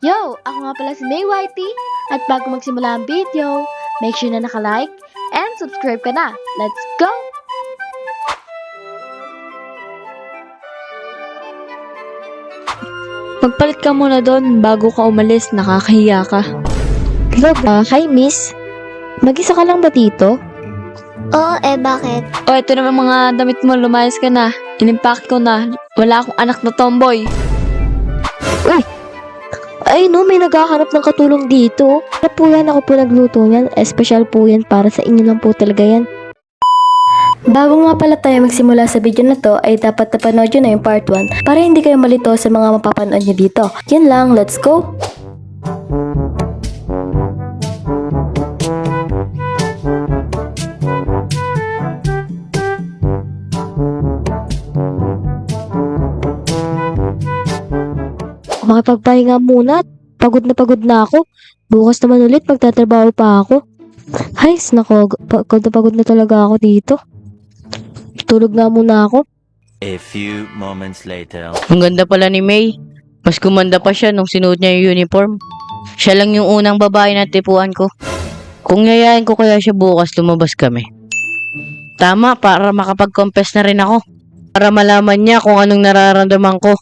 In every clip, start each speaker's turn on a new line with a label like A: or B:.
A: Yo! Ako nga pala si May Whitey at bago magsimula ang video, make sure na naka-like and subscribe ka na. Let's go!
B: Magpalit ka muna doon bago ka umalis, nakakahiya ka.
A: Hello, hi miss. Mag-isa ka lang ba dito?
C: Oo, bakit?
B: O, ito naman mga damit mo, lumayas ka na. Inimpak ko na. Wala akong anak na tomboy.
A: Uy! Ay no, may naghahanap ng katulong dito. Ano po yan? Ako po nagluto niyan. Special po yan. Para sa inyo lang po talaga yan. Bago nga pala tayo magsimula sa video na to, ay dapat napanood nyo na yung part 1 para hindi kayo malito sa mga mapapanood nyo dito. Yun lang, let's go! Makipagpahinga muna. Pagod na ako. Bukas naman ulit magtatrabaho pa ako. Ay, nako, pagod na talaga ako dito. Tulog nga muna ako.
D: A few moments later.
E: Ang ganda pala ni May. Mas gumanda pa siya nung sinuot niya yung uniform. Siya lang yung unang babae na tipuan ko. Kung yayain ko kaya siya bukas, lumabas kami. Tama, para makapag-confess na rin ako. Para malaman niya kung anong nararamdaman ko.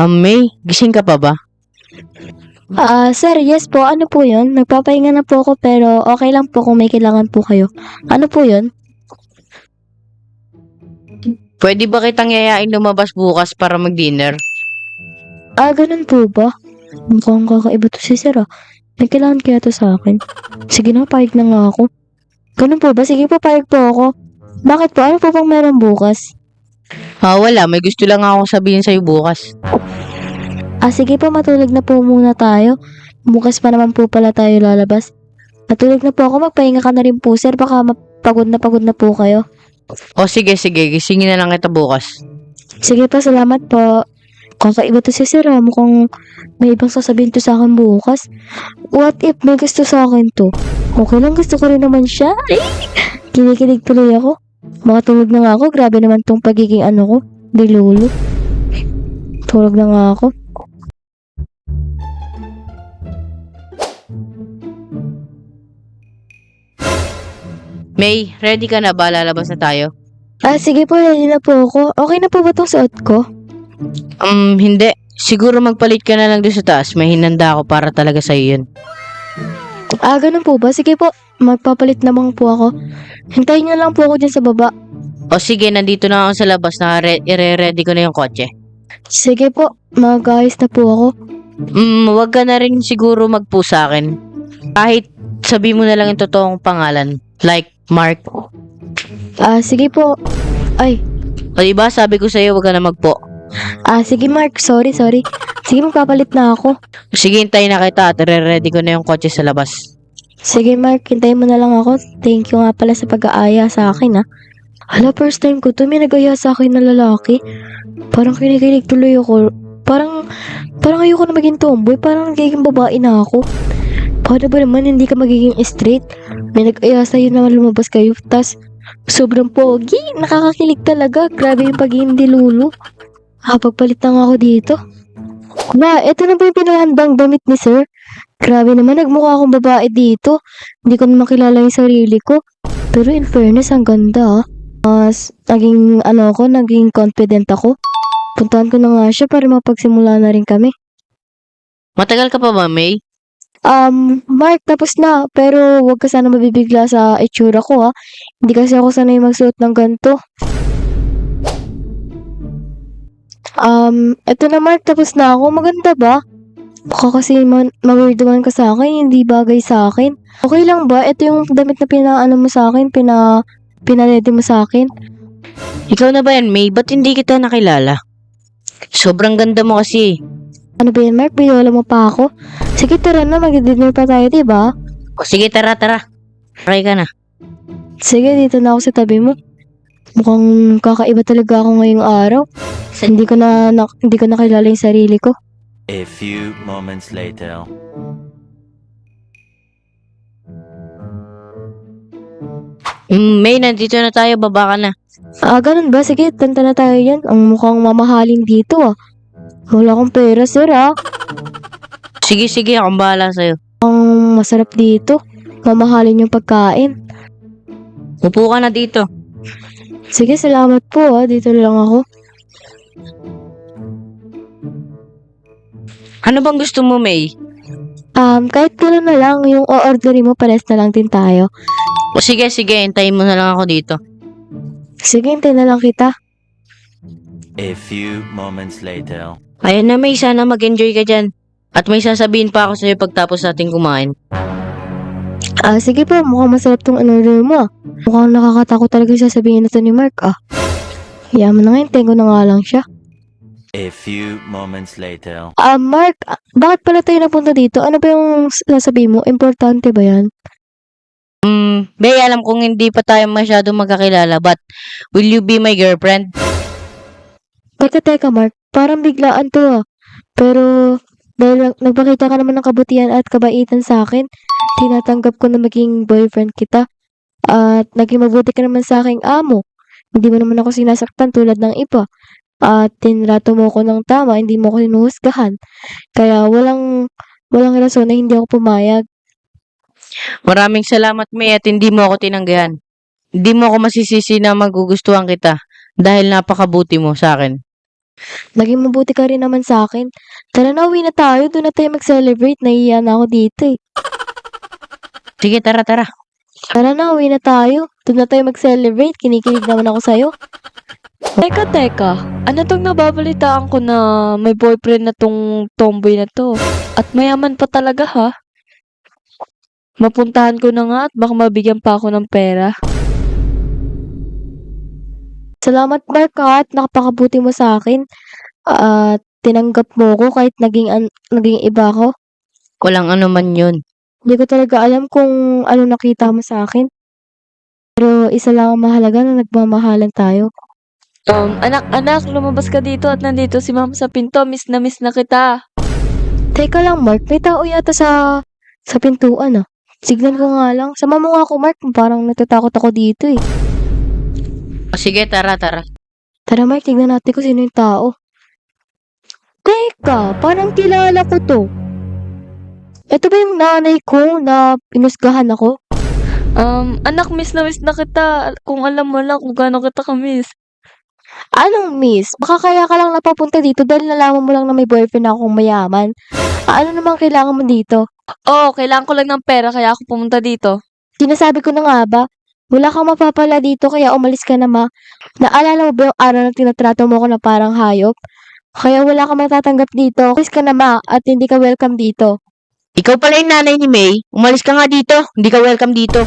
E: May, gising ka pa ba?
A: Sir, yes po. Ano po yun? Nagpapahinga na po ako pero okay lang po kung may kailangan po kayo. Ano po yun?
E: Pwede ba kitang yayain lumabas bukas para mag-dinner?
A: Ganun po ba? Mukhang kakaiba to si Sir May kailangan kaya to sa akin. Sige na, payag na nga ako. Ganun po ba? Sige po, payag po ako. Bakit po? Ano po bang meron bukas?
E: Wala. May gusto lang ako sabihin sa'yo bukas.
A: Sige po, matulog na po muna tayo. Bukas pa naman po pala tayo lalabas. Matulog na po ako, magpahinga ka na rin po, Sir. Baka pagod na po kayo.
E: O sige, gisingin na lang kita bukas.
A: Sige po, salamat po. Kakaiba to si Sir Mukhang may ibang sasabihin to sa akin bukas. What if may gusto sa akin to? Okay lang, gusto ko rin naman siya. Ay, kinikilig tuloy ako. Makatulog na nga ako. Grabe naman tong pagiging dilulo. Tulog na nga ako.
E: May, ready ka na ba? Lalabas na tayo?
A: Sige po, ready na po ako. Okay na po ba tong suot ko?
E: Hindi. Siguro magpalit ka na lang doon sa taas. May hinanda ako para talaga sa'yo yun.
A: Ganun po ba? Sige po, magpapalit naman po ako. Hintayin niyo lang po ako dyan sa baba.
E: O sige, nandito na ako sa labas. Ire-ready ko na yung kotse.
A: Sige po, mag-ayos na po ako.
E: Wag ka na rin siguro magpo sa akin. Kahit sabi mo na lang yung totoong pangalan. Like, Mark.
A: Sige po. Ay,
E: O diba, sabi ko sa'yo, wag ka na magpo.
A: sige Mark, sorry. Sige, magpapalit na ako.
E: Sige, hintayin na kita at ire-ready ko na yung kotse sa labas.
A: Sige Mark, hintayin mo na lang ako. Thank you nga pala sa pag-aaya sa akin Hala, first time ko to, may nag-aya sa akin na lalaki. Parang kinikilig tuloy ako. Parang ayoko na maging tomboy. Parang nagiging babae na ako. Paano ba naman hindi ka magiging straight? May nag-aya sa'yo na lumabas kayo. Tas, sobrang pogi. Nakakakilig talaga. Grabe yung pagiging dilulo. Pagpalit na nga ako dito. Eto na ba yung pinahandang damit ni Sir? Grabe naman, nagmukha akong babae dito. Hindi ko na makilala yung sarili ko. Pero in fairness, ang ganda naging confident ako. Puntahan ko na nga siya para mapagsimula na rin kami.
E: Matagal ka pa ba, May?
A: Mark, tapos na. Pero wag ka sana mabibigla sa itsura ko Hindi kasi ako sanay magsuot ng ganito. Eto na Mark, tapos na ako. Maganda ba? Baka kasi mawirduhan ka sa akin, hindi bagay sa akin. Okay lang ba? Ito yung damit na pinaano mo sa akin, pinaredy mo sa akin.
E: Ikaw na ba yan, May? Ba't hindi kita nakilala? Sobrang ganda mo kasi.
A: Ano ba yan, Mark? Binola mo pa ako? Sige, tara na. Mag-dinner pa tayo, diba?
E: O sige, tara. Okay ka na.
A: Sige, dito na ako sa tabi mo. Mukhang kakaiba talaga ako ngayong araw. Hindi ko nakilala yung sarili ko.
D: A few moments later.
E: May, nandito na tayo. Baba ka na.
A: Ganun ba? Sige, tanta na tayo yan. Ang mukhang mamahalin dito ah. Wala akong pera, sir ah.
E: Sige, akong bahala sa'yo.
A: Ang masarap dito. Mamahalin yung pagkain.
E: Upo ka na dito.
A: Sige, salamat po ah. Dito na lang ako.
E: Ano bang gusto mo, May?
A: Kahit gano'n na lang, yung o-orderin mo, pares na lang din tayo.
E: O sige, hintayin mo na lang ako dito.
A: Sige, hintay na lang kita.
D: A few moments later.
E: Ayun na, May, sana mag-enjoy ka dyan. At may sasabihin pa ako sa'yo pagtapos natin kumain.
A: Sige po, mukhang masarap tong in-order mo ah. Mukhang nakakatakot talaga yung sasabihin na to ni Mark ah. Yaman na nga, hintayin ko na nga lang siya.
D: A few moments later.
A: Mark, bakit pala tayo napunta dito? Ano ba yung sasabihin mo? Importante ba yan?
E: May, alam kong hindi pa tayo masyado magkakilala, but will you be my girlfriend?
A: Teka Mark, parang biglaan to ah. Pero dahil nagpakita ka naman ng kabutihan at kabaitan sa akin, tinatanggap ko na maging boyfriend kita. At naging mabuti ka naman sa aking amo. Hindi mo naman ako sinasaktan tulad ng iba. At tinrato mo ko ng tama, hindi mo ko sinuhusgahan. Kaya walang rason na hindi ako pumayag.
E: Maraming salamat, May, at hindi mo ako tinanggihan. Hindi mo ako masisisi na magugustuhan kita dahil napakabuti mo sa akin.
A: Naging mabuti ka rin naman sa akin. Tara na, uwi na tayo. Doon na tayo mag-celebrate. Nahihiya na ako dito eh.
E: Sige, tara.
A: Tara na, uwi na tayo. Doon na tayo mag-celebrate. Kinikilig naman ako sa'yo.
B: Teka. Ano tong nababalitaan ko na may boyfriend na tong tomboy na to? At mayaman pa talaga ha? Mapuntahan ko na nga at baka mabigyan pa ako ng pera.
A: Salamat, Mark, at nakapakabuti mo sa akin. At tinanggap mo ko kahit naging iba ko.
E: Walang ano man yun.
A: Hindi ko talaga alam kung ano nakita mo sa akin. Pero isa lang ang mahalaga na nagmamahalan tayo.
B: Anak, lumabas ka dito at nandito si mama sa pinto. Miss na kita.
A: Teka lang, Mark. May tao yata sa pintuan ah. Signan ko nga lang. Sama mo nga ako, Mark. Parang natatakot ako dito eh.
E: O sige, tara.
A: Tara, Mark. Tignan natin kung sino yung tao. Teka, parang kilala ko to. Ito ba yung nanay ko na pinusgahan ako?
B: Anak, miss na kita. Kung alam mo lang kung gaano kita ka-miss.
A: Anong miss? Baka kaya ka lang napapunta dito dahil nalaman mo lang na may boyfriend akong mayaman. Ano namang kailangan mo dito?
B: Oo, kailangan ko lang ng pera kaya ako pumunta dito.
A: Sinasabi ko na nga ba? Wala kang mapapala dito kaya umalis ka na ma. Naalala mo ba yung araw na tinatrato mo ko na parang hayop? Kaya wala kang matatanggap dito. Umalis ka na ma at hindi ka welcome dito.
E: Ikaw pala yung nanay ni May. Umalis ka nga dito. Hindi ka welcome dito.